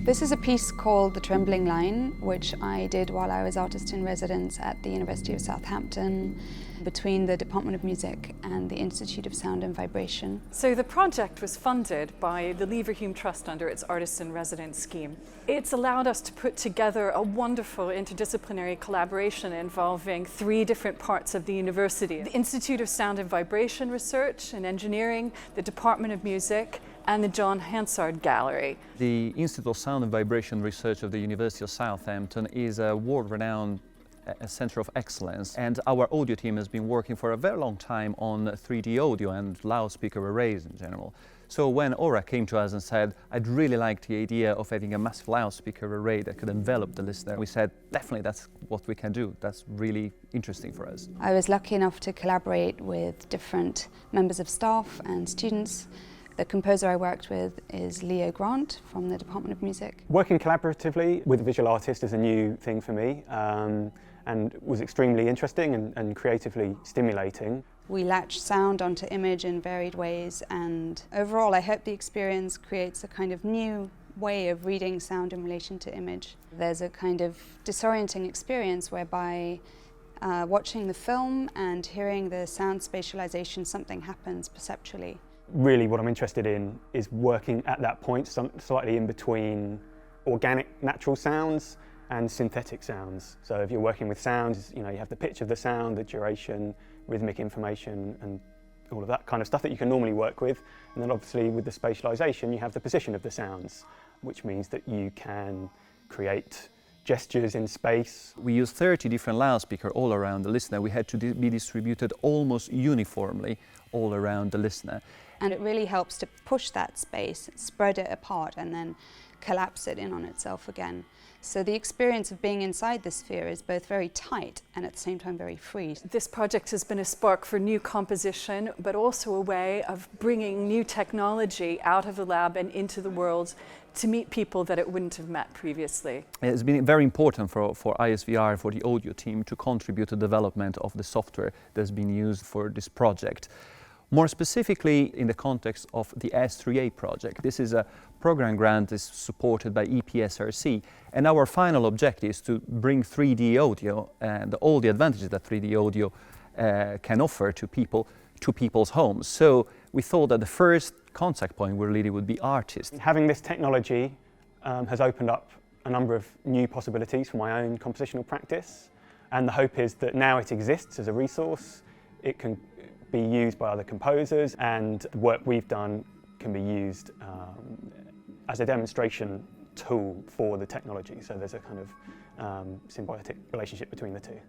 This is a piece called The Trembling Line, which I did while I was artist in residence at the University of Southampton, between the Department of Music and the Institute of Sound and Vibration. So the project was funded by the Leverhulme Trust under its Artists in Residence scheme. It's allowed us to put together a wonderful interdisciplinary collaboration involving 3 different parts of the university: the Institute of Sound and Vibration Research and Engineering, the Department of Music, and the John Hansard Gallery. The Institute of Sound and Vibration Research of the University of Southampton is a world-renowned center of excellence, and our audio team has been working for a very long time on 3D audio and loudspeaker arrays in general. So when Aura came to us and said, I'd really like the idea of having a massive loudspeaker array that could envelop the listener, we said, definitely that's what we can do. That's really interesting for us. I was lucky enough to collaborate with different members of staff and students. The composer I worked with is Leo Grant from the Department of Music. Working collaboratively with a visual artist is a new thing for me, and was extremely interesting and creatively stimulating. We latch sound onto image in varied ways, and overall I hope the experience creates a kind of new way of reading sound in relation to image. There's a kind of disorienting experience whereby watching the film and hearing the sound spatialization, something happens perceptually. Really what I'm interested in is working at that point, slightly in between organic natural sounds and synthetic sounds. So if you're working with sounds, you have the pitch of the sound, the duration, rhythmic information, and all of that kind of stuff that you can normally work with. And then obviously with the spatialization, you have the position of the sounds, which means that you can create gestures in space. We used 30 different loudspeakers all around the listener. We had to be distributed almost uniformly all around the listener. And it really helps to push that space, spread it apart, and then collapse it in on itself again. So the experience of being inside the sphere is both very tight and at the same time very free. This project has been a spark for new composition, but also a way of bringing new technology out of the lab and into the world to meet people that it wouldn't have met previously. It's been very important for ISVR, for the audio team, to contribute to the development of the software that's been used for this project. More specifically, in the context of the S3A project. This is a program grant that's supported by EPSRC, and our final objective is to bring 3D audio and all the advantages that 3D audio can offer to people's homes. So we thought that the first contact point really would be artists. Having this technology has opened up a number of new possibilities for my own compositional practice, and the hope is that now it exists as a resource. It can be used by other composers, and the work we've done can be used as a demonstration tool for the technology. So there's a kind of symbiotic relationship between the two.